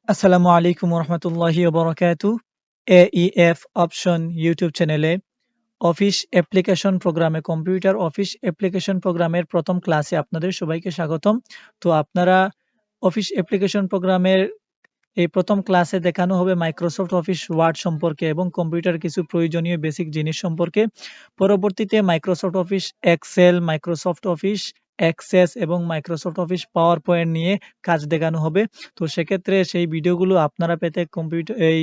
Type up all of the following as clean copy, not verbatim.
আসসালামু আলাইকুম রহমতুল্লাহি ওবরাকাতু। AEF অপশন ইউটিউব চ্যানেলে অফিস অ্যাপ্লিকেশন প্রোগ্রামে কম্পিউটার অফিস অ্যাপ্লিকেশন প্রোগ্রামের প্রথম ক্লাসে আপনাদের সবাইকে স্বাগতম। তো আপনারা অফিস অ্যাপ্লিকেশন প্রোগ্রামের এই প্রথম ক্লাসে দেখানো হবে মাইক্রোসফট অফিস ওয়ার্ড সম্পর্কে এবং কম্পিউটার কিছু প্রয়োজনীয় বেসিক জিনিস সম্পর্কে। পরবর্তীতে Microsoft Office Excel, Microsoft Office Access এবং মাইক্রোসফট অফিস পাওয়ার পয়েন্ট নিয়ে কাজ দেখানো হবে। তো সেক্ষেত্রে সেই ভিডিওগুলো আপনারা পেতে কম্পিউটার এই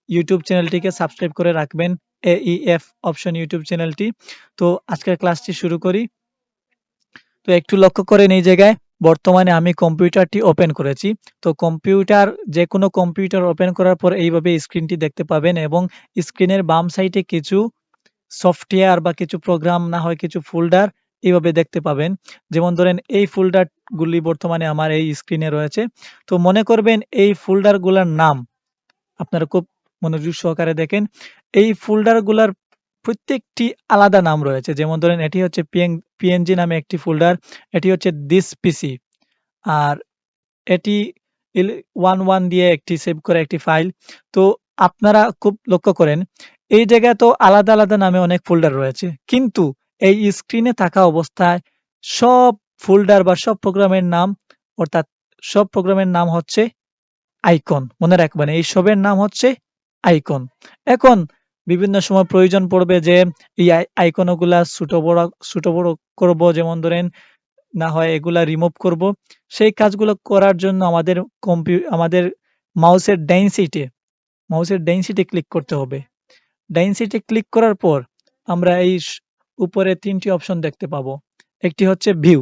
ইউটিউব চ্যানেলটিকে সাবস্ক্রাইব করে রাখবেন, AEF অপশন ইউটিউব চ্যানেলটি। তো আজকের ক্লাসটি শুরু করি। তো একটু লক্ষ্য করেন এই জায়গায় বর্তমানে আমি কম্পিউটারটি ওপেন করেছি। তো যে কোনো কম্পিউটার ওপেন করার পর এইভাবে স্ক্রিনটি দেখতে পাবেন এবং স্ক্রিনের বাম সাইডে কিছু সফটওয়্যার বা কিছু প্রোগ্রাম না হয় কিছু ফোল্ডার এইভাবে দেখতে পাবেন। যেমন ধরেন এই ফোল্ডারগুলি বর্তমানে আমার এই স্ক্রিনে রয়েছে। তো মনে করবেন এই ফোল্ডারগুলোর নাম আপনারা খুব মনোযোগ সহকারে দেখেন। এই ফোল্ডারগুলার প্রত্যেকটি আলাদা নাম রয়েছে। যেমন ধরেন এটি হচ্ছে পিএনজি নামে একটি ফোল্ডার, এটি হচ্ছে দিস পিসি, আর এটি 11 দিয়ে একটি সেভ করা একটি ফাইল। তো আপনারা খুব লক্ষ্য করেন এই জায়গায় তো আলাদা আলাদা নামে অনেক ফোল্ডার রয়েছে, কিন্তু এই স্ক্রিনে থাকা অবস্থায় সব ফোল্ডার বা সব প্রোগ্রামের নাম, অর্থাৎ সব প্রোগ্রামের নাম হচ্ছে আইকন। মনে রাখবেন এই সবের নাম হচ্ছে আইকন। এখন বিভিন্ন সময় প্রয়োজন পড়বে যে এই আইকনগুলা ছোট বড় করব, যেমন ধরেন না হয় এগুলা রিমুভ করব। সেই কাজগুলো করার জন্য আমাদের মাউসের ডাইন সিটে ক্লিক করতে হবে। ডাইন সিটে ক্লিক করার পর আমরা এই উপরে ৩টি অপশন দেখতে পাবো। একটি হচ্ছে ভিউ।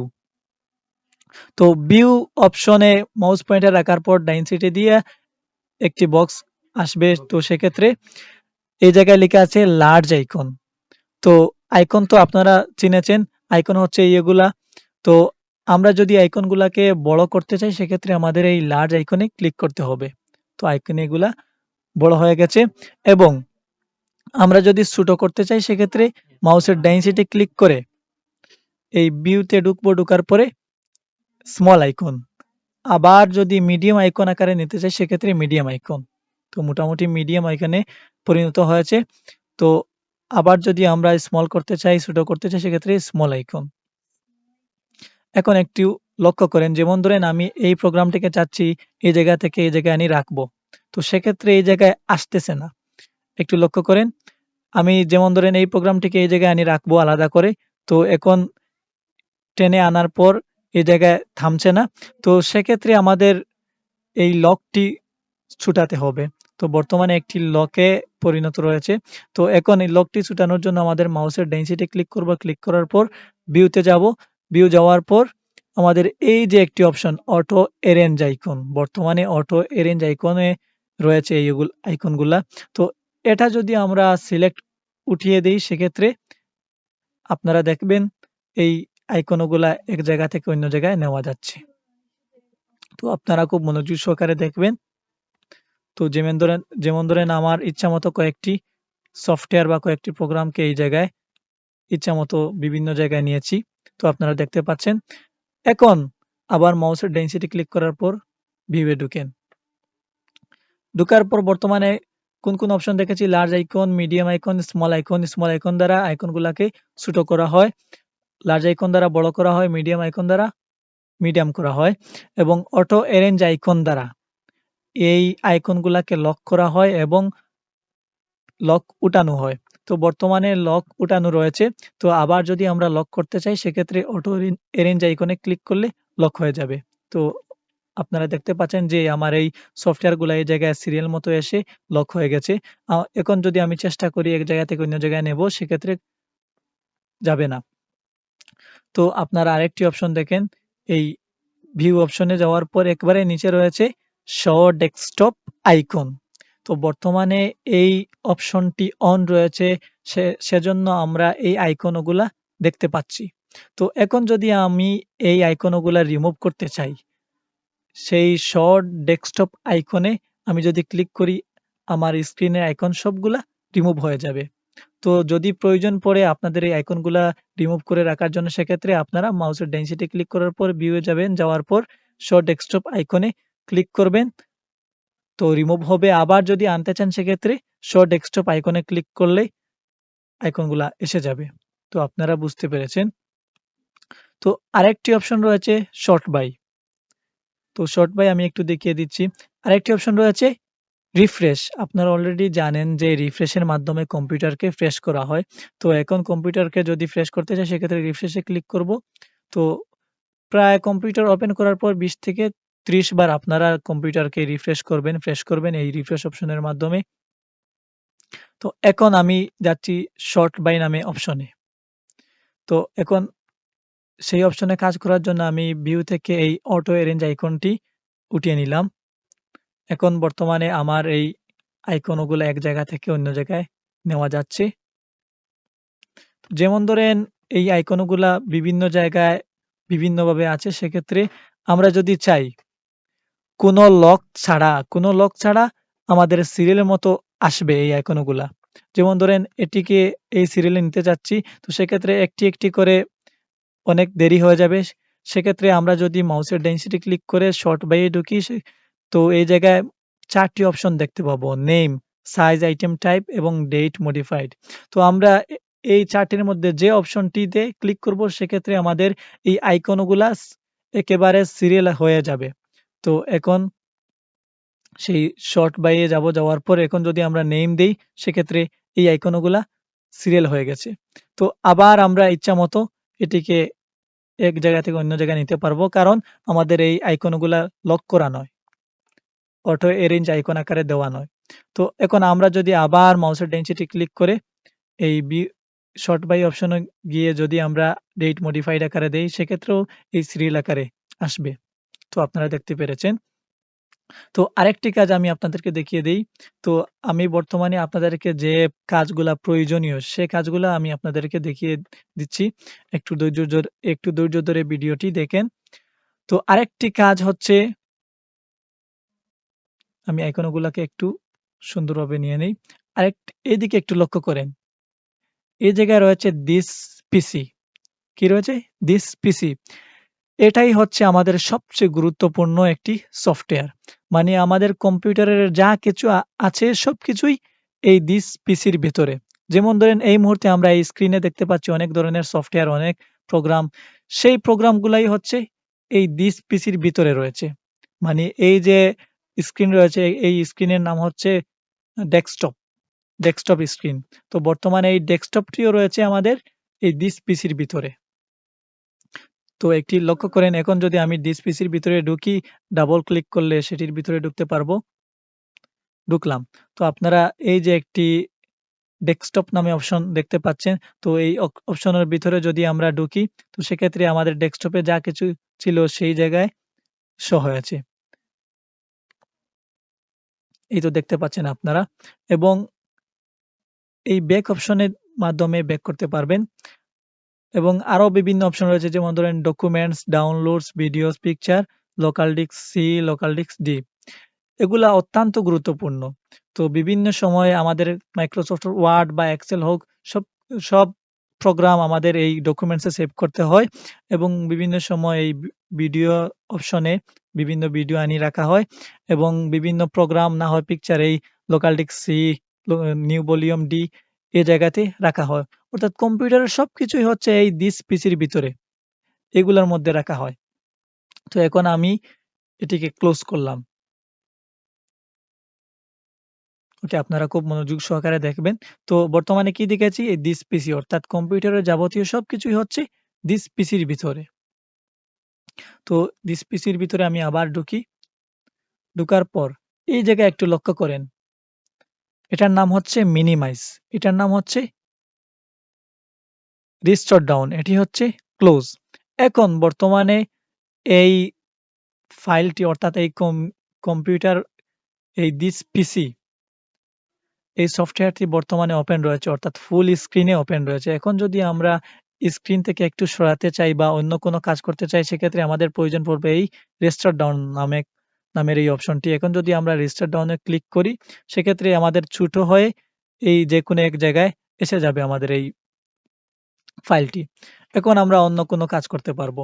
তো ভিউ অপশনে মাউস পয়েন্টার রাখার পর ডাইন সিটে দিয়ে একটি বক্স আসবে। তো সেক্ষেত্রে এই জায়গায় লেখা আছে লার্জ আইকন। তো আইকন তো আপনারা চিনেছেন, আইকন হচ্ছে এগুলা। তো আমরা যদি আইকনগুলাকে বড় করতে চাই সেক্ষেত্রে আমাদের এই লার্জ আইকনে ক্লিক করতে হবে। তো আইকন এগুলা বড় হয়ে গেছে। এবং আমরা যদি ছোট করতে চাই সেক্ষেত্রে মাউসের ডাইন সাইডে ক্লিক করে এই ভিউতে ঢুকবো, ঢোকার পরে স্মল আইকন। আবার যদি মিডিয়াম আইকন আকারে নিতে চাই সেক্ষেত্রে মিডিয়াম আইকন। তো মোটামুটি মিডিয়াম আইকনে পরিণত হয়েছে। তো আবার যদি আমরা স্মল করতে চাই, ছোট করতে চাই সেক্ষেত্রে স্মল আইকন। এখন একটু লক্ষ্য করেন, যেমন ধরেন আমি এই প্রোগ্রামটিকে চাচ্ছি এই জায়গা থেকে এই জায়গায় আনি রাখবো। তো সেক্ষেত্রে এই জায়গায় আসতেছে না। একটু লক্ষ্য করেন, আমি যেমন ধরেন এই প্রোগ্রামটিকে এই জায়গায় আনি রাখবো আলাদা করে। তো এখন টেনে আনার পর এই জায়গায় থামছে না। তো সেক্ষেত্রে আমাদের এই লকটি ছুটাতে হবে। তো বর্তমানে একটি লকে পরিণত রয়েছে। তো এখন এই লকটি ছুটানোর জন্য আমাদের মাউসের ডান সাইডে ক্লিক করব। ক্লিক করার পর ভিউতে যাব। ভিউ যাওয়ার পর আমাদের এই যে একটি অপশন অটো এরেঞ্জ আইকন, বর্তমানে অটো এরেঞ্জ আইকনে রয়েছে আইকনগুলা। তো এটা যদি আমরা সিলেক্ট উঠিয়ে দেই সেক্ষেত্রে আপনারা দেখবেন এই আইকনগুলা এক জায়গা থেকে অন্য জায়গায় নেওয়া যাচ্ছে। তো আপনারা খুব মনোযোগ সহকারে দেখবেন। তো যেমন ধরেন আমার ইচ্ছামতো কয়েকটি সফটওয়্যার বা কয়েকটি প্রোগ্রামকে এই জায়গায় ইচ্ছামতো বিভিন্ন জায়গায় নিয়েছি। তো আপনারা দেখতে পাচ্ছেন। এখন আবার মাউসের ডান সাইডে ক্লিক করার পর ভিউয়ে ঢুকেন। ঢোকার পর বর্তমানে কোন অপশন দেখেছি? Large icon, medium icon, small icon. Small icon দ্বারা আইকনগুলাকে ছোট করা হয়, লার্জ আইকন দ্বারা বড় করা হয়, মিডিয়াম আইকন দ্বারা মিডিয়াম করা হয় এবং অটো এরেঞ্জ আইকন দ্বারা এই আইকনগুলাকে লক করা হয় এবং লক উঠানো হয়। তো বর্তমানে লক উঠানো রয়েছে। তো আবার যদি আমরা লক করতে চাই সেক্ষেত্রে অটো এরেঞ্জ আইকনে ক্লিক করলে লক হয়ে যাবে। তো আপনারা দেখতে পাচ্ছেন যে আমার এই সফটওয়্যারগুলা এই জায়গায় সিরিয়াল মতো এসে লক হয়ে গেছে। এখন যদি আমি চেষ্টা করি এক জায়গা থেকে অন্য জায়গায় নেব সেক্ষেত্রে যাবে না। তো আপনারা আরেকটি অপশন দেখেন, এই ভিউ অপশনে যাওয়ার পর একবারে নিচে রয়েছে শো ডেস্কটপ আইকন। তো বর্তমানে এই অপশনটি অন রয়েছে, সেজন্য আমরা এই আইকনগুলা দেখতে পাচ্ছি। তো এখন যদি আমি এই আইকনগুলা রিমুভ করতে চাই, সেই শো ডেস্কটপ আইকনে আমি যদি ক্লিক করি আমার স্ক্রিনের আইকন সবগুলা রিমুভ হয়ে যাবে। তো যদি প্রয়োজন পড়ে আপনাদের এই আইকনগুলা রিমুভ করে রাখার জন্য সেক্ষেত্রে আপনারা মাউসের ডান সাইডে ক্লিক করার পর ভিউ এ যাবেন, যাওয়ার পর শো ডেস্কটপ আইকনে ক্লিক করবেন। তো রিমুভ হবে। আবার যদি আনতে চান সেক্ষেত্রে শো ডেস্কটপ আইকনে ক্লিক করলেই আইকনগুলা এসে যাবে। তো আপনারা বুঝতে পেরেছেন। তো আরেকটি অপশন রয়েছে শর্ট বাই। তো শর্ট বাই আমি একটু দেখিয়ে দিচ্ছি। আরেকটি অপশন রয়েছে রিফ্রেশ। আপনারা অলরেডি জানেন যে রিফ্রেশের মাধ্যমে কম্পিউটারকে ফ্রেশ করা হয়। তো এখন কম্পিউটারকে যদি ফ্রেশ করতে চাই সেক্ষেত্রে রিফ্রেশে ক্লিক করব। তো প্রায় কম্পিউটার ওপেন করার পর ২০ থেকে ৩০ বার আপনারা কম্পিউটারকে রিফ্রেশ করবেন, ফ্রেশ করবেন এই রিফ্রেশ অপশনের মাধ্যমে। তো এখন আমি যাচ্ছি শর্ট বাই নামে অপশনে। তো এখন সেই অপশনে কাজ করার জন্য আমি ভিউ থেকে এই অটো এরেঞ্জ আইকনটি উঠিয়ে নিলাম। এখন বর্তমানে আমার এই আইকনগুলো এক জায়গা থেকে অন্য জায়গায় নেওয়া যাচ্ছে। যেমন ধরেন এই আইকনগুলা বিভিন্ন জায়গায় বিভিন্নভাবে আছে। সেক্ষেত্রে আমরা যদি চাই কোনো লক ছাড়া আমাদের সিরিয়ালের মতো আসবে এই আইকনগুলা। যেমন ধরেন এটিকে এই সিরিয়ালে নিতে চাচ্ছি। তো সেক্ষেত্রে একটি, একটি করে অনেক দেরি হয়ে যাবে। সেক্ষেত্রে আমরা যদি মাউসের ডেনসিটি ক্লিক করে শর্ট বাই এ ঢুকি তো এই জায়গায় ৪ টি অপশন দেখতে পাবো। নেম, সাইজ, আইটেম টাইপ এবং ডেট মডিফাইড। তো আমরা এই ৪ টির মধ্যে যে অপশনটিতে ক্লিক করব সেক্ষেত্রে আমাদের এই আইকনগুলা একেবারে সিরিয়াল হয়ে যাবে। তো এখন সেই শর্ট বাই এ যাওয়ার পর এখন যদি আমরা নেম দেই সেক্ষেত্রে এই আইকনগুলা সিরিয়াল হয়ে গেছে। তো আবার আমরা ইচ্ছামতো এটিকে এক জায়গা থেকে অন্য জায়গায় নিতে পারবো। কারণ আমাদের এই আইকনগুলা লক করা নয়। অটো এরেঞ্জ আইকন আকারে দেওয়া নয়। তো এখন আমরা যদি আবার মাউসের ডেনসিটি ক্লিক করে এই শর্ট বাই অপশনে গিয়ে যদি আমরা ডেট মডিফাইড আকারে দেই সেক্ষেত্রেও এই সিরিয়াল আকারে আসবে। তো আপনারা দেখতে পেরেছেন। তো আরেকটি কাজ আমি আপনাদেরকে দেখিয়ে দেই। তো আমি বর্তমানে আপনাদেরকে যে কাজগুলা প্রয়োজনীয় সে কাজগুলা আমি আপনাদেরকে দেখিয়ে দিচ্ছি। একটু ধৈর্য ধরে ভিডিওটি দেখেন। তো আরেকটি কাজ হচ্ছে আমি আইকনগুলাকে একটু সুন্দরভাবে নিয়ে নেই। এদিকে একটু লক্ষ্য করেন। এই জায়গায় রয়েছে দিস পিসি। কি রয়েছে? দিস পিসি। এটাই হচ্ছে আমাদের সবচেয়ে গুরুত্বপূর্ণ একটি সফটওয়্যার। মানে আমাদের কম্পিউটারের যা কিছু আছে সবকিছুই এই দিস পিসির ভেতরে। যেমন ধরেন এই মুহূর্তে আমরা এই স্ক্রিনে দেখতে পাচ্ছি অনেক ধরনের সফটওয়্যার, অনেক প্রোগ্রাম। সেই প্রোগ্রামগুলাই হচ্ছে এই দিস পিসির ভিতরে রয়েছে। মানে এই যে স্ক্রিন রয়েছে এই স্ক্রিনের নাম হচ্ছে ডেস্কটপ, ডেস্কটপ স্ক্রিন। তো বর্তমানে এই ডেস্কটপটিও রয়েছে আমাদের এই দিস পিসির ভিতরে। তো একটি লক্ষ্য করেন এখন যদি আমি দিস পিসির ভিতরে ঢুকি, ডাবল ক্লিক করলে সেটির ভিতরে ঢুকতে পারবো। ঢুকলাম। তো আপনারা এই যে একটি ডেস্কটপ নামে অপশন দেখতে পাচ্ছেন। তো এই অপশনের ভিতরে যদি আমরা ঢুকি তো সেক্ষেত্রে আমাদের ডেস্কটপে যা কিছু ছিল সেই জায়গায় শো হয়েছে। এই তো দেখতে পাচ্ছেন আপনারা এবং এই ব্যাক অপশনের মাধ্যমে ব্যাক করতে পারবেন এবং আরো বিভিন্ন অপশন রয়েছে যেমন ধরেন documents, downloads, videos, picture, local disk C, local disk D. এগুলা অত্যন্ত গুরুত্বপূর্ণ। তো বিভিন্ন সময়ে আমাদের মাইক্রোসফট ওয়ার্ড বা এক্সেল হোক সব সব প্রোগ্রাম আমাদের এই ডকুমেন্টসে সেভ করতে হয় এবং বিভিন্ন সময় এই ভিডিও অপশনে বিভিন্ন ভিডিও আনিয়ে রাখা হয় এবং বিভিন্ন প্রোগ্রাম না হয় পিকচার এই local disk C, new volume D এই জায়গাতে রাখা হয়। অর্থাৎ কম্পিউটারের সবকিছুই হচ্ছে এই দিস পিসির ভিতরে এগুলোর মধ্যে রাখা হয়। তো এখন আমি এটিকে ক্লোজ করলাম। ওকে আপনারা খুব মনোযোগ সহকারে দেখবেন। তো বর্তমানে কি দেখেছি? এই দিস পিসি অর্থাৎ কম্পিউটারের যাবতীয় সবকিছুই হচ্ছে দিস পিসির ভিতরে। তো দিস পিসির ভিতরে আমি আবার ঢুকি। ঢুকার পর এই জায়গায় একটু লক্ষ্য করেন। এটার নাম হচ্ছে মিনিমাইজ। এটার নাম হচ্ছে রিস্টোর ডাউন। এটি হচ্ছে ক্লোজ। এখন বর্তমানে এই ফাইলটি অর্থাৎ এই কম্পিউটার এই দিস পিসি এই সফটওয়্যারটি বর্তমানে ওপেন রয়েছে অর্থাৎ ফুল স্ক্রিনে ওপেন রয়েছে। এখন যদি আমরা স্ক্রিন থেকে একটু সরাতে চাই বা অন্য কোনো কাজ করতে চাই সেক্ষেত্রে আমাদের প্রয়োজন পড়বে এই রেস্টার ডাউন নামের এই অপশনটি। এখন যদি আমরা রেস্টার ডাউন এ ক্লিক করি সেক্ষেত্রে আমাদের ছোট হয়ে এই যেকোনো এক জায়গায় এসে যাবে আমাদের এই ফাইলটি। এখন আমরা অন্য কোনো কাজ করতে পারবো।